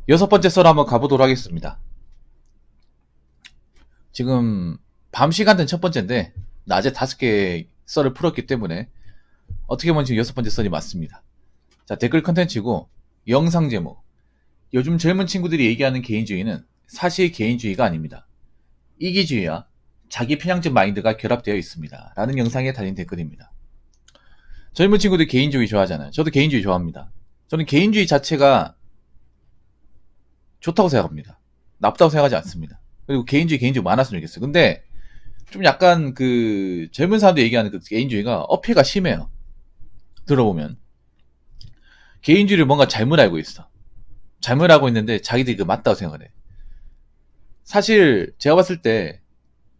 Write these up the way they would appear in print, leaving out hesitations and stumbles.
여섯 번째 썰 한번 가보도록 하겠습니다. 지금 밤 시간대는 첫 번째인데 낮에 5개 썰을 풀었기 때문에 어떻게 보면 지금 여섯 번째 썰이 맞습니다. 자, 댓글 컨텐츠고 영상 제목. 요즘 젊은 친구들이 얘기하는 개인주의는 사실 개인주의가 아닙니다. 이기주의와 자기 편향적 마인드가 결합되어 있습니다. 라는 영상에 달린 댓글입니다. 젊은 친구들 개인주의 좋아하잖아요. 저도 개인주의 좋아합니다. 저는 개인주의 자체가 좋다고 생각합니다. 나쁘다고 생각하지 않습니다. 그리고 개인주의 많았으면 좋겠어요. 근데 좀 약간 그 젊은 사람들 얘기하는 그 개인주의가 어폐가 심해요. 들어보면 개인주의를 뭔가 잘못 알고 있어. 잘못 알고 있는데 자기들이 그 맞다고 생각을 해. 사실 제가 봤을 때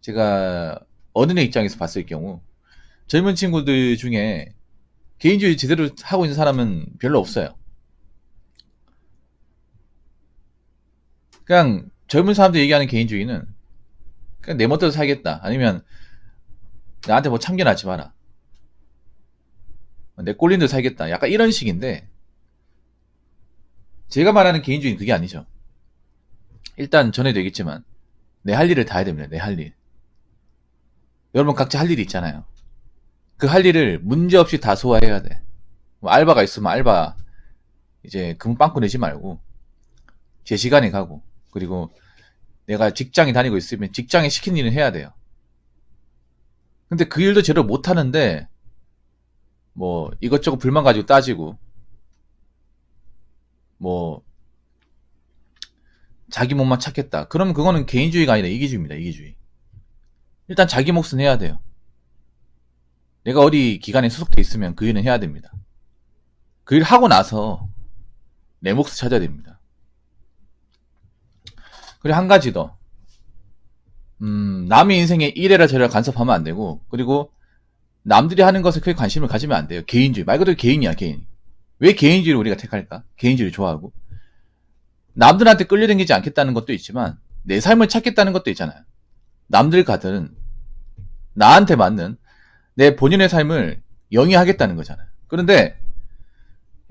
제가 어른의 입장에서 봤을 경우 젊은 친구들 중에 개인주의 제대로 하고 있는 사람은 별로 없어요. 그냥 젊은 사람들 얘기하는 개인주의는 그냥 내 멋대로 살겠다. 아니면 나한테 뭐 참견하지 마라. 내 꼴린 대로 살겠다. 약간 이런 식인데 제가 말하는 개인주의는 그게 아니죠. 일단 전에도 얘기했지만 내 할 일을 다 해야 됩니다. 내 할 일. 여러분 각자 할 일이 있잖아요. 그 할 일을 문제없이 다 소화해야 돼. 뭐 알바가 있으면 알바 이제 근무 빵꾸 내지 말고 제 시간에 가고, 그리고 내가 직장에 다니고 있으면 직장에 시킨 일은 해야 돼요. 근데 그 일도 제대로 못 하는데 뭐 이것저것 불만 가지고 따지고 뭐 자기 몸만 찾겠다. 그럼 그거는 개인주의가 아니라 이기주의입니다. 이기주의. 일단 자기 몫은 해야 돼요. 내가 어디 기관에 소속돼 있으면 그 일은 해야 됩니다. 그 일 하고 나서 내 몫을 찾아야 됩니다. 그리고 한 가지 더. 남의 인생에 이래라 저래라 간섭하면 안 되고, 그리고 남들이 하는 것에 크게 관심을 가지면 안 돼요. 개인주의. 말 그대로 개인이야, 개인. 왜 개인주의를 우리가 택할까? 개인주의를 좋아하고. 남들한테 끌려다니지 않겠다는 것도 있지만, 내 삶을 찾겠다는 것도 있잖아요. 남들 가든, 나한테 맞는 내 본인의 삶을 영위하겠다는 거잖아요. 그런데,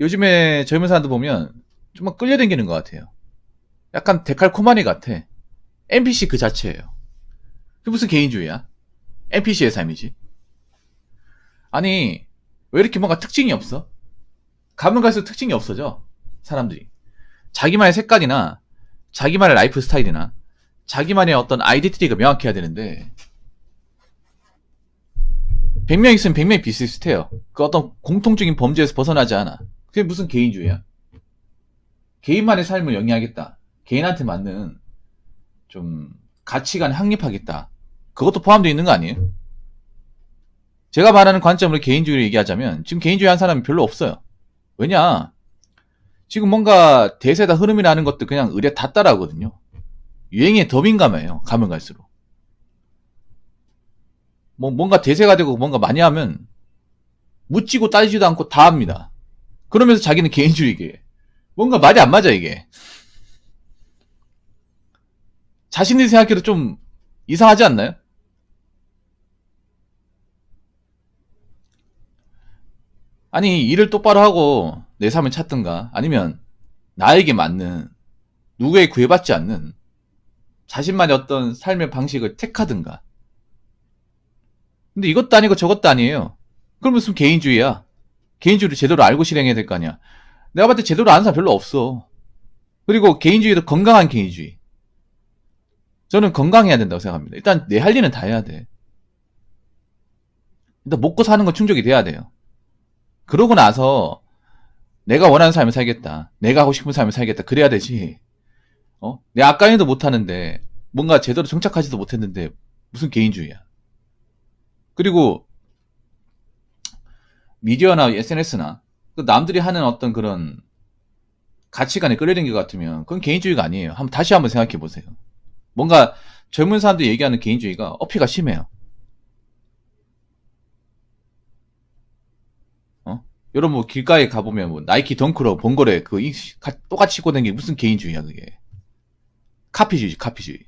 요즘에 젊은 사람들 보면, 좀 끌려다니는 것 같아요. 약간 데칼코마니 같아. NPC 그 자체예요. 그게 무슨 개인주의야? NPC의 삶이지. 아니, 왜 이렇게 뭔가 특징이 없어? 가면 갈수록 특징이 없어져. 사람들이. 자기만의 색깔이나, 자기만의 라이프 스타일이나, 자기만의 어떤 아이덴티티가 명확해야 되는데, 100명 있으면 100명이 비슷비슷해요. 그 어떤 공통적인 범죄에서 벗어나지 않아. 그게 무슨 개인주의야? 개인만의 삶을 영위하겠다. 개인한테 맞는 좀 가치관을 확립하겠다. 그것도 포함되어 있는 거 아니에요? 제가 말하는 관점으로 개인주의를 얘기하자면 지금 개인주의 한 사람이 별로 없어요. 왜냐? 지금 뭔가 대세다 흐름이 나는 것도 그냥 의뢰 다 따라하거든요. 유행에 더 민감해요. 가면 갈수록. 뭔가 대세가 되고 뭔가 많이 하면 묻지고 따지지도 않고 다 합니다. 그러면서 자기는 개인주의게. 뭔가 말이 안 맞아 이게. 자신이 생각해도 좀 이상하지 않나요? 아니 일을 똑바로 하고 내 삶을 찾든가, 아니면 나에게 맞는, 누구에 구애받지 않는 자신만의 어떤 삶의 방식을 택하든가. 근데 이것도 아니고 저것도 아니에요. 그럼 무슨 개인주의야? 개인주의를 제대로 알고 실행해야 될 거 아니야. 내가 봤을 때 제대로 아는 사람 별로 없어. 그리고 개인주의도 건강한 개인주의. 저는 건강해야 된다고 생각합니다. 일단 내 할 일은 다 해야 돼. 일단 먹고 사는 건 충족이 돼야 돼요. 그러고 나서 내가 원하는 삶을 살겠다. 내가 하고 싶은 삶을 살겠다. 그래야 되지. 내 아까에도 못하는데, 뭔가 제대로 정착하지도 못했는데 무슨 개인주의야. 그리고 미디어나 SNS나 남들이 하는 어떤 그런 가치관에 끌려다닌 것 같으면 그건 개인주의가 아니에요. 다시 한번 생각해 보세요. 뭔가 젊은 사람들이 얘기하는 개인주의가 어폐가 심해요. 여러분 뭐 길가에 가보면 뭐 나이키 덩크로 본거래 그거 똑같이 입고 다니는 게 무슨 개인주의야 그게. 카피주의지, 카피주의.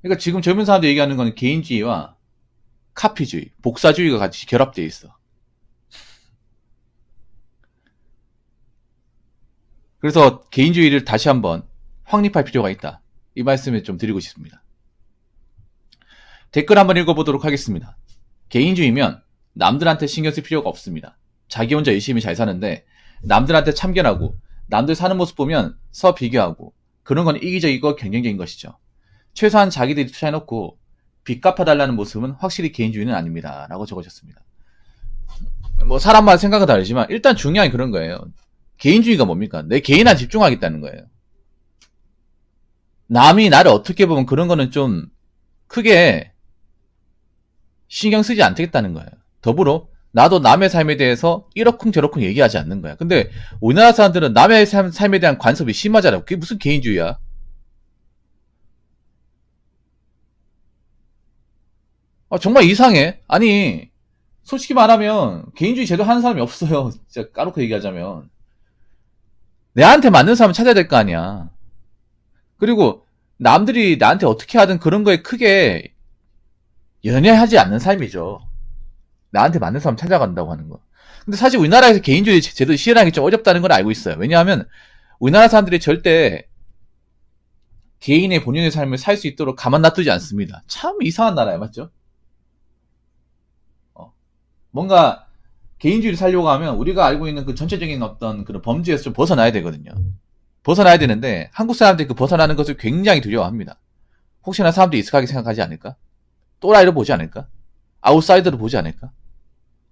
그러니까 지금 젊은 사람들 얘기하는 건 개인주의와 카피주의, 복사주의가 같이 결합되어 있어. 그래서 개인주의를 다시 한번 확립할 필요가 있다. 이 말씀을 좀 드리고 싶습니다. 댓글 한번 읽어보도록 하겠습니다. 개인주의면 남들한테 신경 쓸 필요가 없습니다. 자기 혼자 열심히 잘 사는데 남들한테 참견하고 남들 사는 모습 보면 서 비교하고 그런 건 이기적이고 경쟁적인 것이죠. 최소한 자기들이 투자해놓고 빚 갚아달라는 모습은 확실히 개인주의는 아닙니다. 라고 적으셨습니다. 뭐 사람마다 생각은 다르지만 일단 중요한 게 그런 거예요. 개인주의가 뭡니까? 내 개인한테 집중하겠다는 거예요. 남이 나를 어떻게 보면 그런 거는 좀 크게 신경 쓰지 않겠다는 거예요. 더불어 나도 남의 삶에 대해서 이러쿵저러쿵 얘기하지 않는 거야. 근데 우리나라 사람들은 남의 삶에 대한 관섭이 심하잖아요. 그게 무슨 개인주의야? 정말 이상해. 아니 솔직히 말하면 개인주의 제도 하는 사람이 없어요. 진짜 까놓고 얘기하자면 내한테 맞는 사람 찾아야 될 거 아니야. 그리고 남들이 나한테 어떻게 하든 그런 거에 크게 연연하지 않는 삶이죠. 나한테 맞는 사람 찾아간다고 하는 거. 근데 사실 우리나라에서 개인주의 제도 실현하기 좀 어렵다는 걸 알고 있어요. 왜냐하면 우리나라 사람들이 절대 개인의 본연의 삶을 살 수 있도록 가만 놔두지 않습니다. 참 이상한 나라야, 맞죠? 뭔가 개인주의를 살려고 하면 우리가 알고 있는 그 전체적인 어떤 그런 범주에서 좀 벗어나야 되거든요. 벗어나야 되는데 한국 사람들이 그 벗어나는 것을 굉장히 두려워합니다. 혹시나 사람들이 익숙하게 생각하지 않을까? 또라이를 보지 않을까? 아웃사이더를 보지 않을까?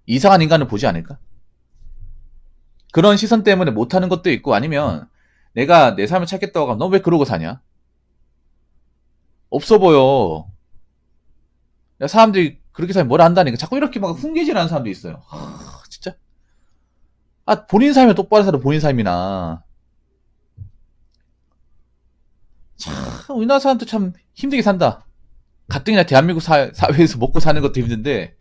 이상한 인간을 보지 않을까? 그런 시선 때문에 못하는 것도 있고 아니면 내가 내 삶을 찾겠다고 하면 너 왜 그러고 사냐? 없어 보여. 야, 사람들이 그렇게 살면 뭘 안다니까 자꾸 이렇게 막 훈계질하는 사람도 있어요. 진짜. 본인 삶이 똑바로 살아. 본인 삶이나. 참 우리나라 사람들 참 힘들게 산다. 가뜩이나 대한민국 사회에서 먹고 사는 것도 힘든데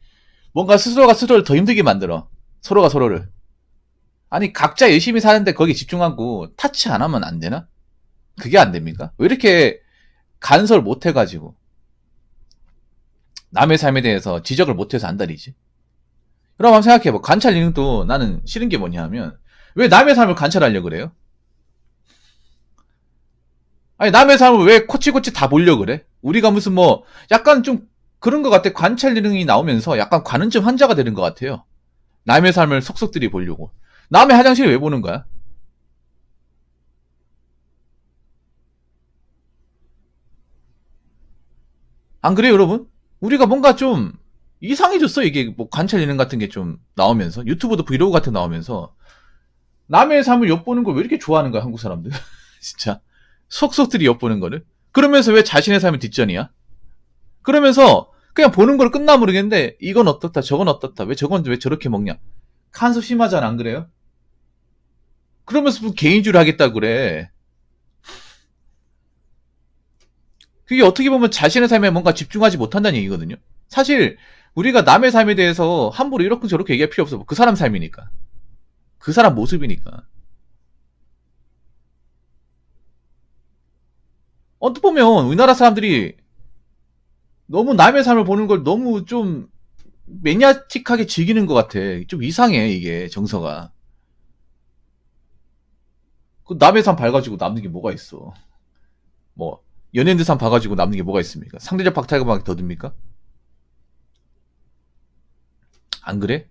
뭔가 스스로가 스스로를 더 힘들게 만들어. 서로가 서로를. 아니 각자 열심히 사는데 거기에 집중하고 타치 안 하면 안 되나? 그게 안 됩니까? 왜 이렇게 간섭을 못 해가지고 남의 삶에 대해서 지적을 못해서 안달이지? 그럼 한번 생각해봐. 관찰 기능도 나는 싫은 게 뭐냐 하면 왜 남의 삶을 관찰하려고 그래요? 아니 남의 삶을 왜 코치코치 다 보려고 그래? 우리가 무슨 뭐 약간 좀 그런 것 같아. 관찰 기능이 나오면서 약간 관음증 환자가 되는 것 같아요. 남의 삶을 속속들이 보려고. 남의 화장실을 왜 보는 거야? 안 그래요 여러분? 우리가 뭔가 좀 이상해졌어. 이게 뭐 관찰 예능 같은 게 좀 나오면서 유튜브도 브이로그 같은 거 나오면서 남의 삶을 엿보는 걸 왜 이렇게 좋아하는 거야 한국 사람들. 진짜 속속들이 엿보는 거를. 그러면서 왜 자신의 삶이 뒷전이야? 그러면서 그냥 보는 걸 끝나 모르겠는데 이건 어떻다 저건 어떻다 왜 저건 왜 저렇게 먹냐. 간섭 심하잖아 안 그래요? 그러면서 뭐 개인주의를 하겠다고 그래. 그게 어떻게 보면 자신의 삶에 뭔가 집중하지 못한다는 얘기거든요. 사실 우리가 남의 삶에 대해서 함부로 이렇게 저렇게 얘기할 필요 없어. 그 사람 삶이니까. 그 사람 모습이니까. 어떻게 보면 우리나라 사람들이 너무 남의 삶을 보는 걸 너무 좀 매니아틱하게 즐기는 것 같아. 좀 이상해 이게 정서가. 그 남의 삶 봐가지고 남는 게 뭐가 있어. 뭐 연예인들 삶 봐가지고 남는 게 뭐가 있습니까? 상대적 박탈감이 더 듭니까? 안 그래?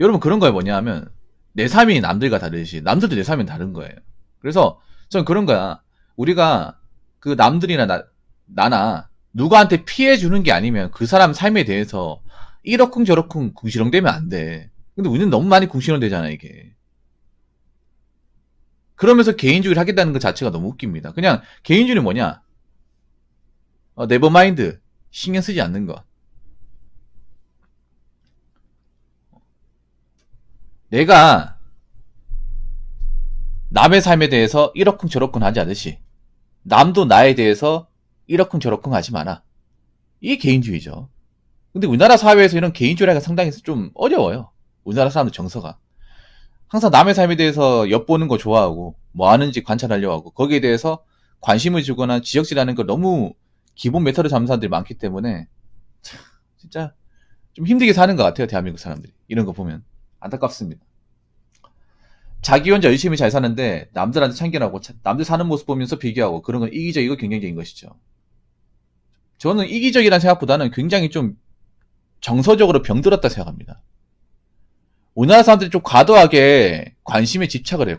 여러분 그런 거에 뭐냐 하면 내 삶이 남들과 다르듯이 남들도 내 삶이 다른 거예요. 그래서 전 그런 거야. 우리가 그 남들이나 나나 누구한테 피해 주는 게 아니면 그 사람 삶에 대해서 이러쿵저러쿵 궁시렁대면 안 돼. 근데 우리는 너무 많이 궁시렁대잖아 이게. 그러면서 개인주의를 하겠다는 것 자체가 너무 웃깁니다. 그냥 개인주의는 뭐냐? 네버마인드 신경 쓰지 않는 거. 내가 남의 삶에 대해서 이러쿵저러쿵 하지 않듯이 남도 나에 대해서 이러쿵저러쿵 하지 마라. 이게 개인주의죠. 근데 우리나라 사회에서 이런 개인주의가 상당히 좀 어려워요. 우리나라 사람들 정서가. 항상 남의 삶에 대해서 엿보는 거 좋아하고 뭐 하는지 관찰하려고 하고 거기에 대해서 관심을 주거나 지적질하는 걸 너무 기본 메타로 잡는 사람들이 많기 때문에 참 진짜 좀 힘들게 사는 것 같아요. 대한민국 사람들이. 이런 거 보면 안타깝습니다. 자기 혼자 열심히 잘 사는데 남들한테 참견하고 남들 사는 모습 보면서 비교하고 그런 건 이기적이고 경쟁적인 것이죠. 저는 이기적이라는 생각보다는 굉장히 좀 정서적으로 병들었다 생각합니다. 우리나라 사람들이 좀 과도하게 관심에 집착을 해요.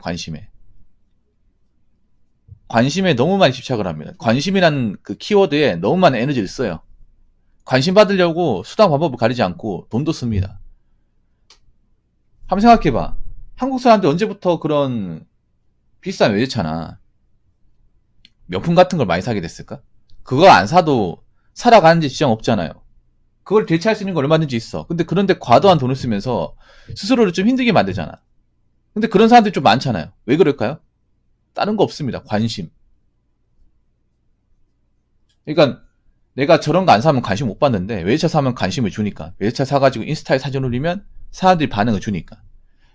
관심에 너무 많이 집착을 합니다. 관심이라는 그 키워드에 너무 많은 에너지를 써요. 관심 받으려고 수단 방법을 가리지 않고 돈도 씁니다. 한번 생각해봐. 한국 사람들 언제부터 그런 비싼 외제차나 명품 같은 걸 많이 사게 됐을까? 그거 안 사도 살아가는지 지장 없잖아요. 그걸 대체할 수 있는 거 얼마든지 있어. 근데 그런데 과도한 돈을 쓰면서 스스로를 좀 힘들게 만들잖아. 근데 그런 사람들이 좀 많잖아요. 왜 그럴까요? 다른 거 없습니다. 관심. 그러니까 내가 저런 거 안 사면 관심 못 받는데 외제차 사면 관심을 주니까. 외제차 사가지고 인스타에 사진 올리면 사람들이 반응을 주니까.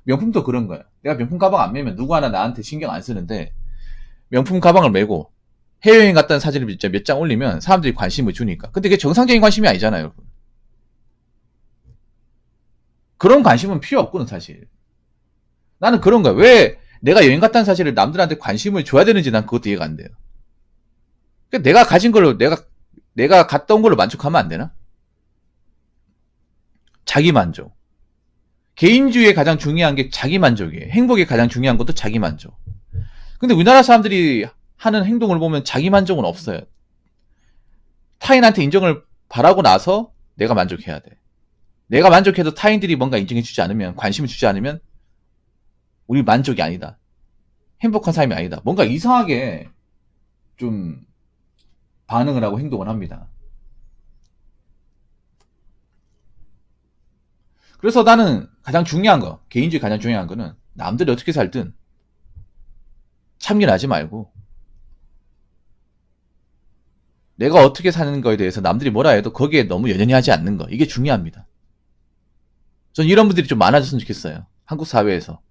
명품도 그런 거야. 내가 명품 가방 안 매면 누구 하나 나한테 신경 안 쓰는데 명품 가방을 메고 해외여행 갔다는 사진을 몇 장 올리면 사람들이 관심을 주니까. 근데 그게 정상적인 관심이 아니잖아요, 여러분. 그런 관심은 필요 없거든, 사실. 나는 그런 거야. 왜 내가 여행 갔다는 사실을 남들한테 관심을 줘야 되는지 난 그것도 이해가 안 돼요. 그러니까 내가 가진 걸로, 내가 갔다 온 걸로 만족하면 안 되나? 자기 만족. 개인주의에 가장 중요한 게 자기 만족이에요. 행복에 가장 중요한 것도 자기 만족. 근데 우리나라 사람들이 하는 행동을 보면 자기 만족은 없어요. 타인한테 인정을 바라고 나서 내가 만족해야 돼. 내가 만족해도 타인들이 뭔가 인정해주지 않으면, 관심을 주지 않으면 우리 만족이 아니다. 행복한 삶이 아니다. 뭔가 이상하게 좀 반응을 하고 행동을 합니다. 그래서 나는 가장 중요한 거, 개인주의 가장 중요한 거는 남들이 어떻게 살든 참견하지 말고 내가 어떻게 사는 거에 대해서 남들이 뭐라 해도 거기에 너무 연연히 하지 않는 거. 이게 중요합니다. 전 이런 분들이 좀 많아졌으면 좋겠어요. 한국 사회에서.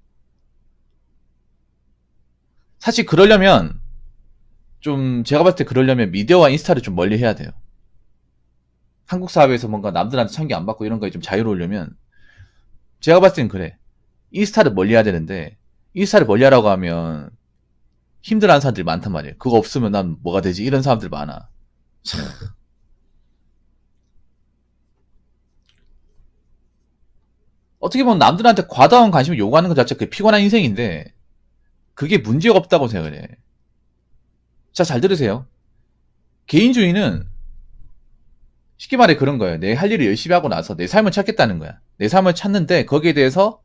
사실 그러려면 좀 제가 봤을 때 그러려면 미디어와 인스타를 좀 멀리 해야 돼요. 한국 사회에서 뭔가 남들한테 참견 안 받고 이런 거에 좀 자유로우려면 제가 봤을 땐 그래. 인스타를 멀리 해야 되는데 인스타를 멀리 하라고 하면 힘들어하는 사람들이 많단 말이에요. 그거 없으면 난 뭐가 되지? 이런 사람들 많아. 어떻게 보면 남들한테 과다한 관심을 요구하는 것 자체가 피곤한 인생인데 그게 문제가 없다고 생각을 해. 자, 잘 들으세요. 개인주의는 쉽게 말해 그런 거예요. 내 할 일을 열심히 하고 나서 내 삶을 찾겠다는 거야. 내 삶을 찾는데 거기에 대해서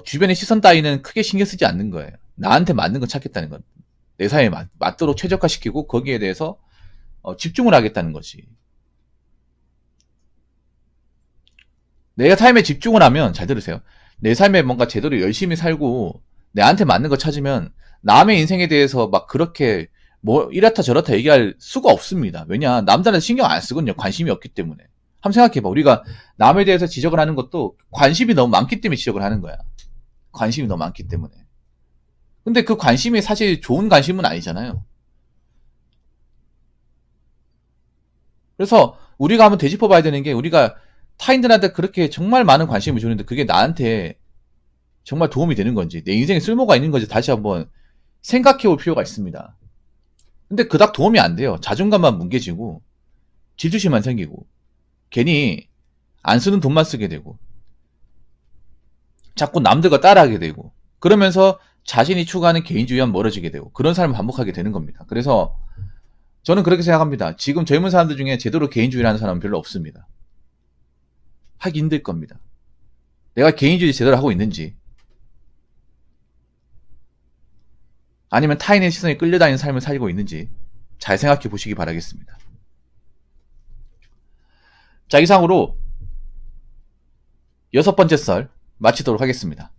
주변의 시선 따위는 크게 신경 쓰지 않는 거예요. 나한테 맞는 걸 찾겠다는 건. 내 삶에 맞도록 최적화시키고 거기에 대해서 집중을 하겠다는 거지. 내가 삶에 집중을 하면 잘 들으세요. 내 삶에 뭔가 제대로 열심히 살고 내한테 맞는 거 찾으면 남의 인생에 대해서 막 그렇게 뭐 이렇다 저렇다 얘기할 수가 없습니다. 왜냐? 남들한테 신경 안 쓰거든요. 관심이 없기 때문에. 한번 생각해봐. 우리가 남에 대해서 지적을 하는 것도 관심이 너무 많기 때문에 지적을 하는 거야. 관심이 너무 많기 때문에. 근데 그 관심이 사실 좋은 관심은 아니잖아요. 그래서 우리가 한번 되짚어 봐야 되는 게 우리가 타인들한테 그렇게 정말 많은 관심을 주는데 그게 나한테 정말 도움이 되는 건지 내 인생에 쓸모가 있는 건지 다시 한번 생각해 볼 필요가 있습니다. 근데 그닥 도움이 안 돼요. 자존감만 뭉개지고 질투심만 생기고 괜히 안 쓰는 돈만 쓰게 되고 자꾸 남들과 따라하게 되고 그러면서 자신이 추구하는 개인주의와 멀어지게 되고 그런 삶을 반복하게 되는 겁니다. 그래서 저는 그렇게 생각합니다. 지금 젊은 사람들 중에 제대로 개인주의라는 사람은 별로 없습니다. 하기 힘들 겁니다. 내가 개인주의 제대로 하고 있는지 아니면 타인의 시선에 끌려다니는 삶을 살고 있는지 잘 생각해 보시기 바라겠습니다. 자, 이상으로 6번째 썰 마치도록 하겠습니다.